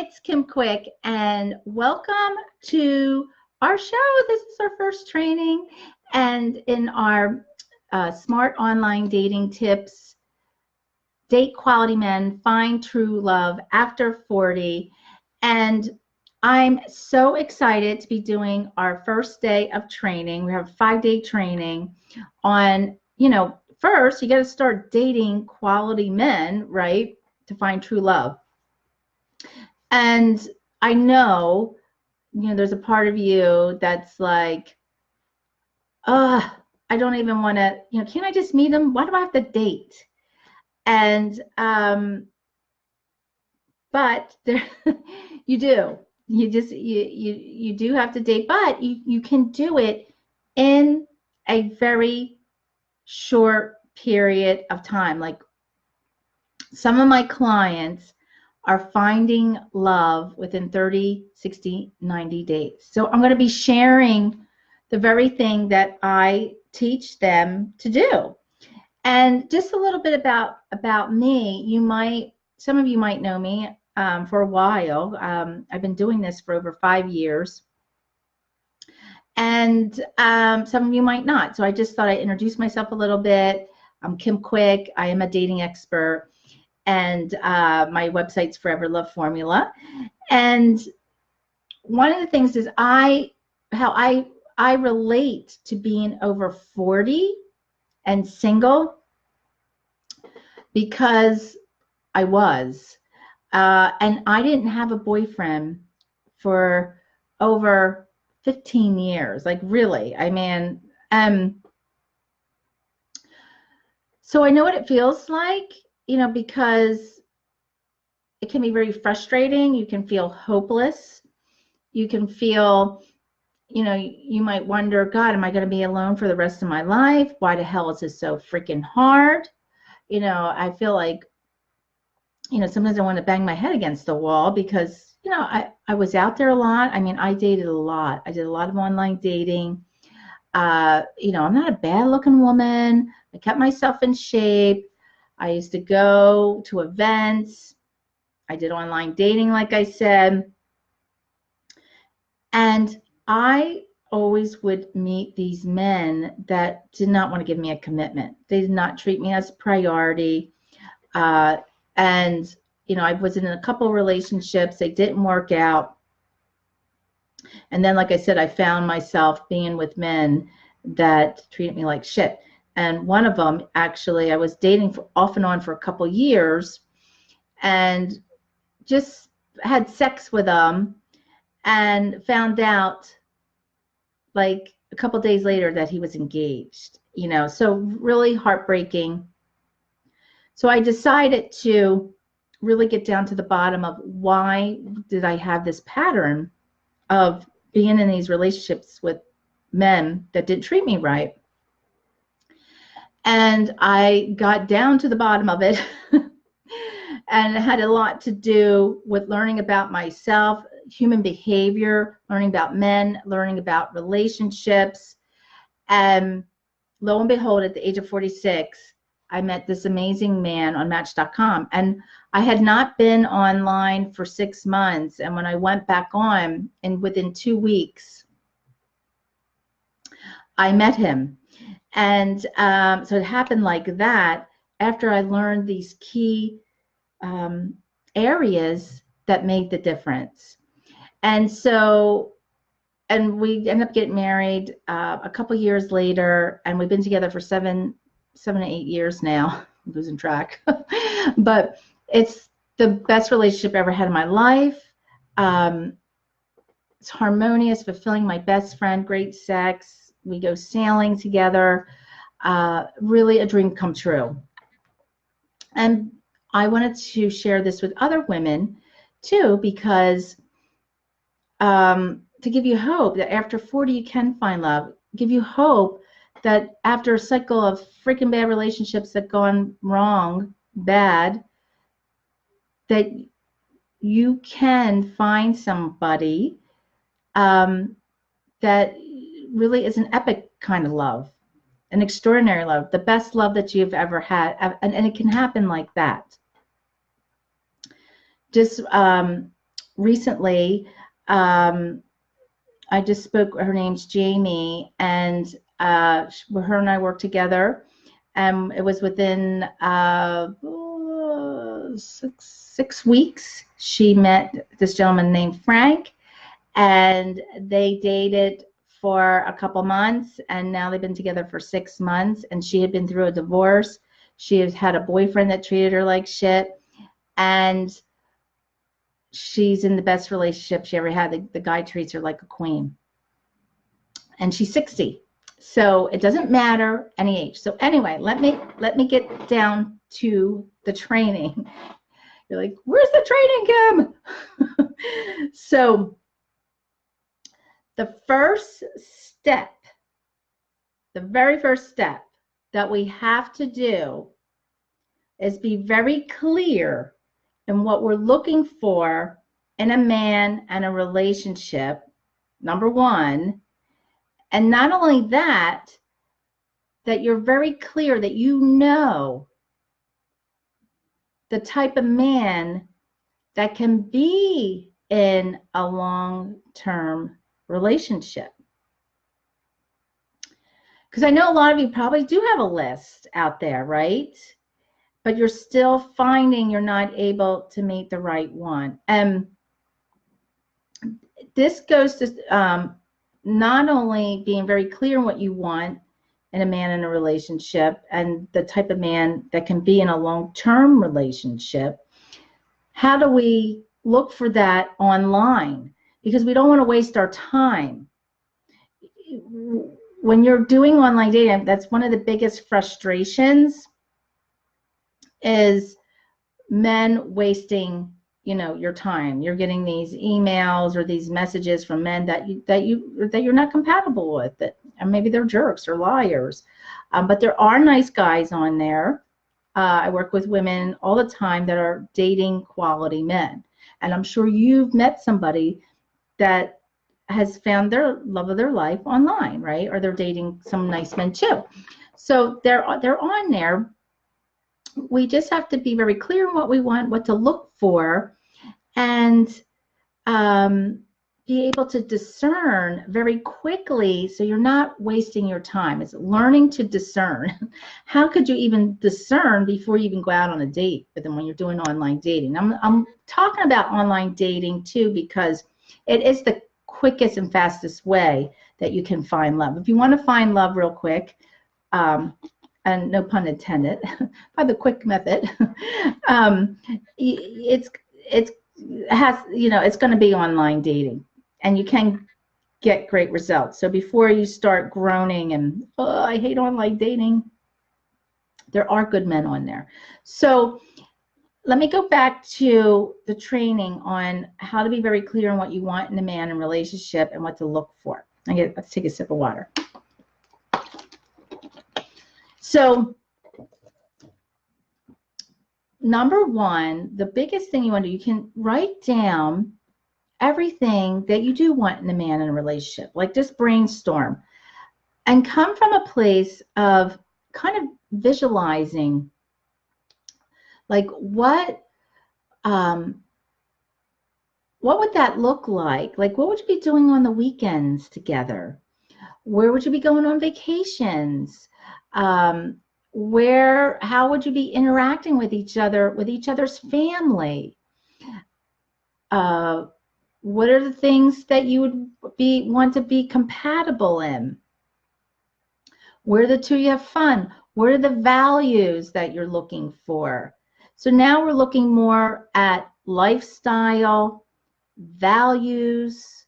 it's Kim Quick, and welcome to our show. This is our first training, and in our Smart Online Dating Tips, Date Quality Men, Find True Love After 40. And I'm so excited to be doing our first day of training. We have a 5-day training on, first you got to start dating quality men, right, to find true love. And I know, there's a part of you that's like, I don't even want to, can't I just meet him? Why do I have to date? And, but there, you do. You do have to date, but you can do it in a very short period of time. Like some of my clients are finding love within 30, 60, 90 days. So I'm going to be sharing the very thing that I teach them to do. And just a little bit about me. Some of you might know me for a while. I've been doing this for over 5 years. And some of you might not. So I just thought I'd introduce myself a little bit. I'm Kim Quick. I am a dating expert. And my website's Forever Love Formula. And one of the things is how I relate to being over 40 and single, because I was. And I didn't have a boyfriend for over 15 years. Like, really. I mean, so I know what it feels like. Because it can be very frustrating. You can feel hopeless. You can feel, you might wonder, God, am I going to be alone for the rest of my life? Why the hell is this so freaking hard? I feel like, sometimes I want to bang my head against the wall because, I was out there a lot. I mean, I dated a lot. I did a lot of online dating. I'm not a bad looking woman. I kept myself in shape. I used to go to events. I did online dating, like I said. And I always would meet these men that did not want to give me a commitment. They did not treat me as a priority. And, I was in a couple relationships. They didn't work out. And then, like I said, I found myself being with men that treated me like shit. And one of them, actually, I was dating off and on for a couple years and just had sex with him and found out like a couple days later that he was engaged, so really heartbreaking. So I decided to really get down to the bottom of why did I have this pattern of being in these relationships with men that didn't treat me right. And I got down to the bottom of it and it had a lot to do with learning about myself, human behavior, learning about men, learning about relationships. And lo and behold, at the age of 46, I met this amazing man on Match.com. And I had not been online for 6 months. And when I went back on, and within 2 weeks, I met him. And so it happened like that after I learned these key areas that made the difference. And so, and we ended up getting married a couple years later, and we've been together for 7 to 8 years now. I'm losing track. But it's the best relationship I ever had in my life. It's harmonious, fulfilling, my best friend, great sex. We go sailing together, really a dream come true. And I wanted to share this with other women too, because to give you hope that after 40 you can find love, give you hope that after a cycle of freaking bad relationships that gone wrong, bad, that you can find somebody that really is an epic kind of love, an extraordinary love, the best love that you've ever had, and it can happen like that. Just recently, I just spoke, her name's Jamie, and her and I worked together. It was within 6 weeks. She met this gentleman named Frank, and they dated for a couple months, and now they've been together for 6 months. And she had been through a divorce. She has had a boyfriend that treated her like shit, and she's in the best relationship she ever had. The guy treats her like a queen, and she's 60. So it doesn't matter any age. So anyway, let me get down to the training. You're like, where's the training, Kim? So the first step, the very first step that we have to do is be very clear in what we're looking for in a man and a relationship, number one. And not only that, that you're very clear that you know the type of man that can be in a long-term relationship. Because I know a lot of you probably do have a list out there, right? But you're still finding you're not able to meet the right one. And this goes to not only being very clear on what you want in a man in a relationship and the type of man that can be in a long-term relationship. How do we look for that online? Because we don't want to waste our time. When you're doing online dating, that's one of the biggest frustrations, is men wasting, your time. You're getting these emails or these messages from men that you're not compatible with, and maybe they're jerks or liars. But there are nice guys on there. I work with women all the time that are dating quality men, and I'm sure you've met somebody that has found their love of their life online, right? Or they're dating some nice men too. So they're on there. We just have to be very clear on what we want, what to look for, and be able to discern very quickly, so you're not wasting your time. It's learning to discern. How could you even discern before you even go out on a date? But then when you're doing online dating, I'm talking about online dating too, because it is the quickest and fastest way that you can find love. If you want to find love real quick, and no pun intended, by the quick method, it's going to be online dating, and you can get great results. So before you start groaning and, oh, I hate online dating, there are good men on there. So let me go back to the training on how to be very clear on what you want in a man in a relationship and what to look for. Let's take a sip of water. So number one, the biggest thing you want to do, you can write down everything that you do want in a man in a relationship. Like, just brainstorm and come from a place of kind of visualizing, like, what would that look like? Like, what would you be doing on the weekends together? Where would you be going on vacations? How would you be interacting with each other, with each other's family? What are the things that you would want to be compatible in? Where the two of you have fun? What are the values that you're looking for? So now we're looking more at lifestyle, values.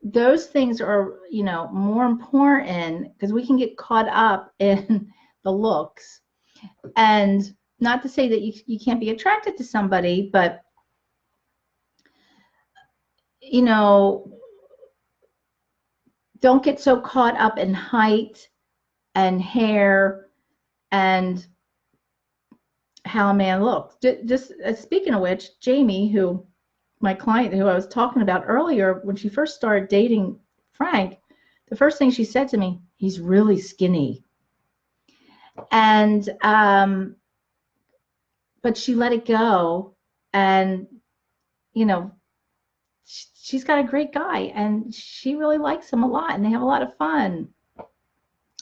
Those things are, more important, because we can get caught up in the looks. And not to say that you can't be attracted to somebody, but, don't get so caught up in height and hair and how a man looks. Just speaking of which, Jamie, my client who I was talking about earlier, when she first started dating Frank, the first thing she said to me, he's really skinny. And but she let it go, and you know, she's got a great guy, and she really likes him a lot, and they have a lot of fun.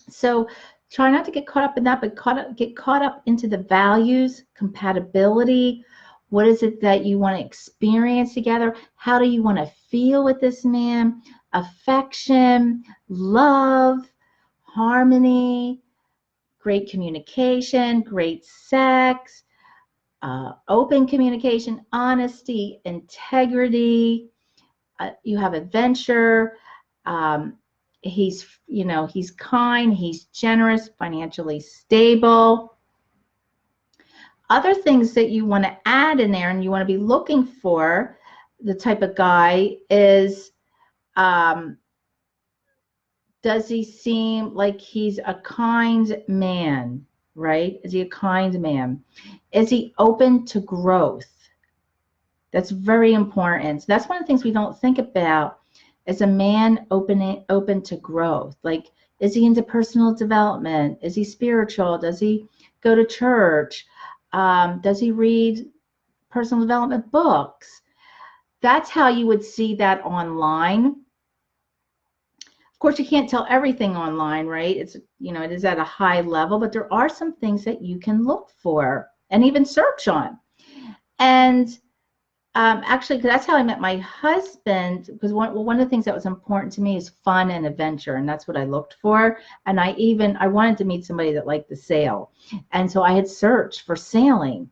So try not to get caught up in that, but get caught up into the values, compatibility. What is it that you want to experience together? How do you want to feel with this man? Affection, love, harmony, great communication, great sex, open communication, honesty, integrity. You have adventure. Um, he's kind, he's generous, financially stable. Other things that you want to add in there and you want to be looking for the type of guy is, does he seem like he's a kind man, right? Is he a kind man? Is he open to growth? That's very important. That's one of the things we don't think about. Is a man open to growth? Like, is he into personal development? Is he spiritual? Does he go to church? Does he read personal development books? That's how you would see that online. Of course, you can't tell everything online, right? It is at a high level, but there are some things that you can look for and even search on. And actually, that's how I met my husband, because one of the things that was important to me is fun and adventure, and that's what I looked for. And I wanted to meet somebody that liked to sail. And so I had searched for sailing.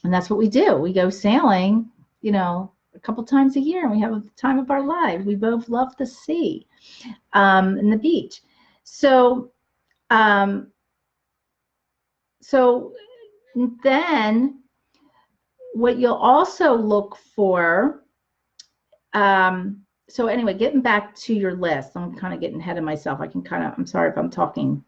And that's what we do. We go sailing, a couple times a year, and we have the time of our lives. We both love the sea and the beach. So, so then what you'll also look for, so anyway, getting back to your list, I'm kind of getting ahead of myself. I'm sorry if I'm talking,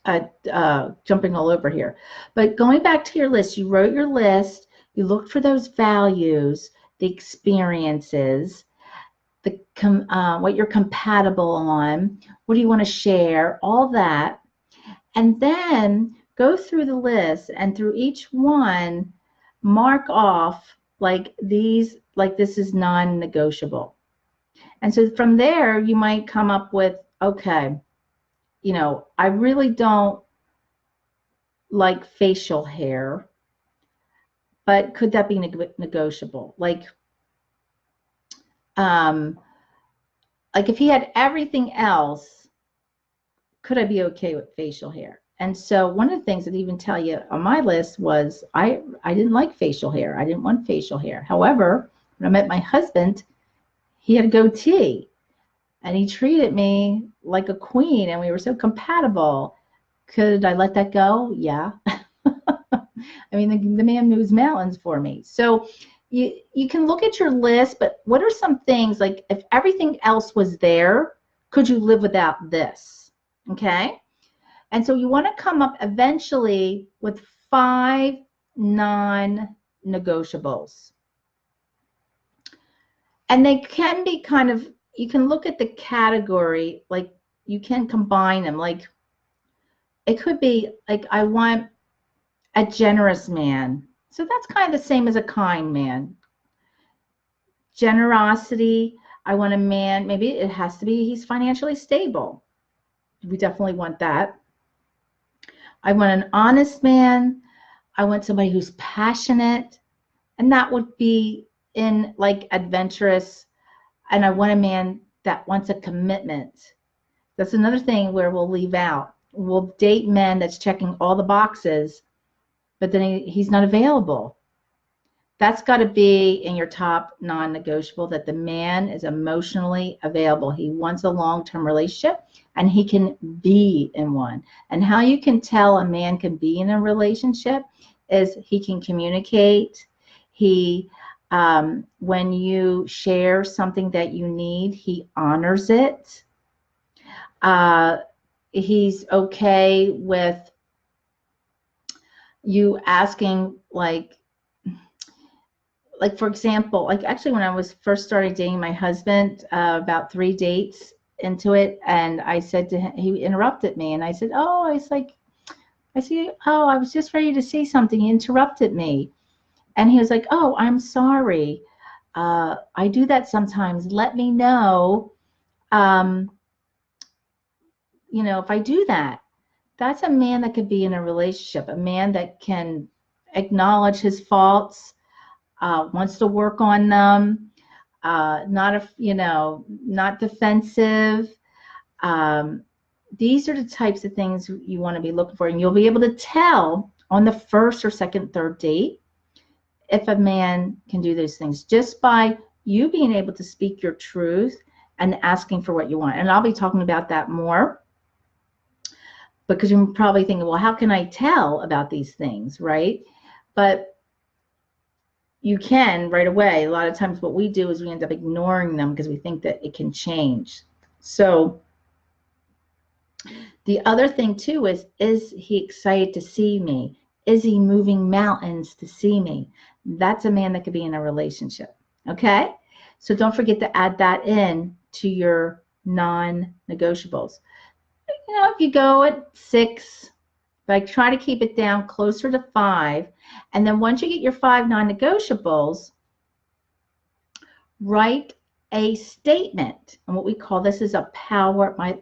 jumping all over here. But going back to your list, you wrote your list, you looked for those values, the experiences, what you're compatible on, what do you want to share, all that. And then go through the list, and through each one, mark off like this is non-negotiable. And so from there, you might come up with, okay, I really don't like facial hair, but could that be negotiable? Like if he had everything else, could I be okay with facial hair? And so one of the things that even tell you on my list was I didn't like facial hair. I didn't want facial hair. However, when I met my husband, he had a goatee, and he treated me like a queen, and we were so compatible. Could I let that go? Yeah. I mean, the man moves mountains for me. So you can look at your list, but what are some things, like if everything else was there, could you live without this? Okay. And so you want to come up eventually with 5 non-negotiables. And they can be you can look at the category, like you can combine them. Like it could be like, I want a generous man. So that's kind of the same as a kind man. Generosity, I want a man, maybe it has to be he's financially stable. We definitely want that. I want an honest man. I want somebody who's passionate, and that would be in like adventurous. And I want a man that wants a commitment. That's another thing where we'll leave out. We'll date men that's checking all the boxes, but then he's not available. That's got to be in your top non-negotiable, that the man is emotionally available. He wants a long-term relationship, and he can be in one. And how you can tell a man can be in a relationship is he can communicate. When you share something that you need, he honors it. He's okay with you asking, like for example, like actually when I was first started dating my husband, about 3 dates into it, and I said to him, he interrupted me, and I said, oh, it's like, I said, oh, I was just ready to say something. You interrupted me. And he was like, oh, I'm sorry. I do that sometimes. Let me know, um, if I do that. That's a man that could be in a relationship, a man that can acknowledge his faults, wants to work on them, not defensive. Um, these are the types of things you want to be looking for, and you'll be able to tell on the first or second, third date if a man can do those things just by you being able to speak your truth and asking for what you want. And I'll be talking about that more, because you're probably thinking, well, how can I tell about these things, right? But you can right away. A lot of times what we do is we end up ignoring them because we think that it can change. So the other thing too is he excited to see me? Is he moving mountains to see me? That's a man that could be in a relationship. Okay? So don't forget to add that in to your non-negotiables. If you go at 6, like try to keep it down closer to 5. And then once you get your 5 non-negotiables, write a statement. And what we call this is the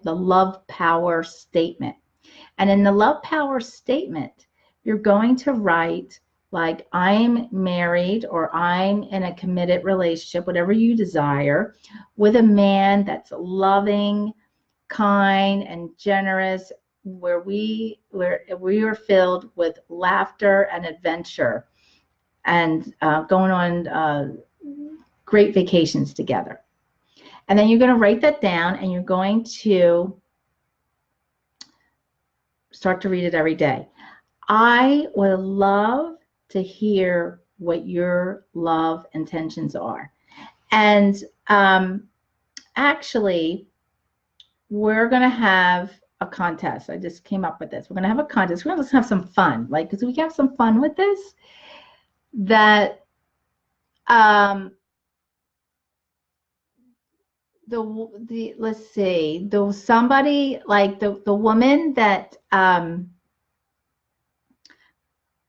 love power statement. And in the love power statement, you're going to write like, I'm married or I'm in a committed relationship, whatever you desire, with a man that's loving, kind, and generous, where we are filled with laughter and adventure, and going on great vacations together. And then you're going to write that down, and you're going to start to read it every day. I would love to hear what your love intentions are. And actually, we're going to have a contest. I just came up with this. We're going to have a contest. We're going to have some fun, like, because we have some fun with this. That let's see, somebody like the woman that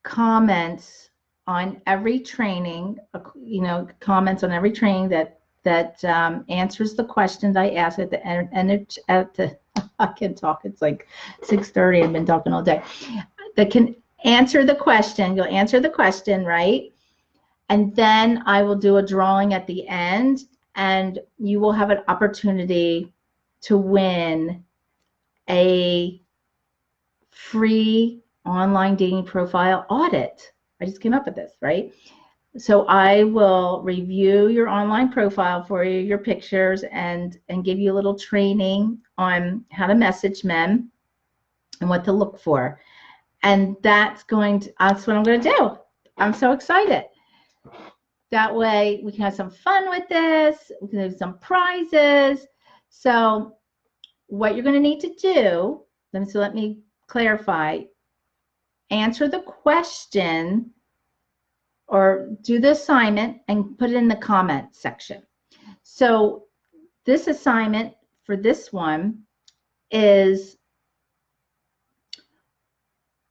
comments on every training, comments on every training that answers the questions I ask at the end. I can talk. It's like 6:30. I've been talking all day. That can answer the question. You'll answer the question, right? And then I will do a drawing at the end, and you will have an opportunity to win a free online dating profile audit. I just came up with this, right? So I will review your online profile for you, your pictures, and give you a little training on how to message men and what to look for. And that's what I'm going to do. I'm so excited. That way we can have some fun with this. We can have some prizes. So what you're going to need to do, let me clarify. Answer the question or do the assignment and put it in the comment section. So this assignment for this one is,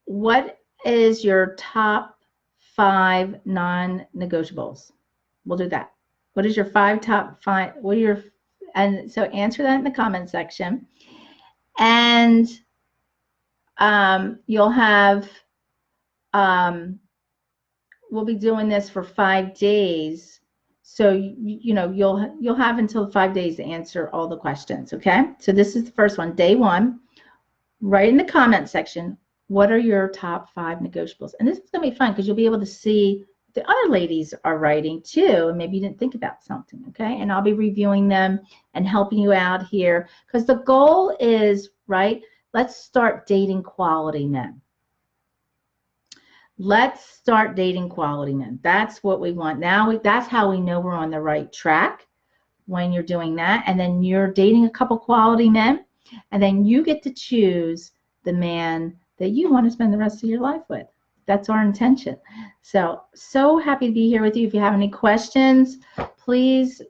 what is your top 5 non-negotiables? We'll do that. What is your top 5? And so answer that in the comment section. And you'll have, we'll be doing this for 5 days. So, you'll have until 5 days to answer all the questions, okay? So this is the first one, day 1. Write in the comment section, what are your top 5 negotiables? And this is going to be fun because you'll be able to see the other ladies are writing too, and maybe you didn't think about something, okay? And I'll be reviewing them and helping you out here, because the goal is, right, let's start dating quality men. Let's start dating quality men. That's what we want. Now, that's how we know we're on the right track, when you're doing that. And then you're dating a couple quality men, and then you get to choose the that you want to spend the rest of your life with. That's our intention. So happy to be here with you. If you have any questions, please,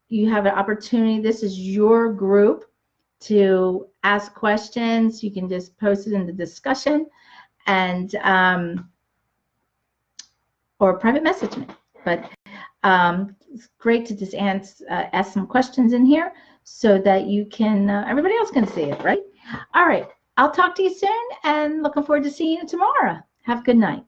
you have an opportunity. This is your group to ask questions. You can just post it in the discussion, and or private message me. But it's great to just ask some questions in here so that you can, everybody else can see it, right? All right. I'll talk to you soon and looking forward to seeing you tomorrow. Have a good night.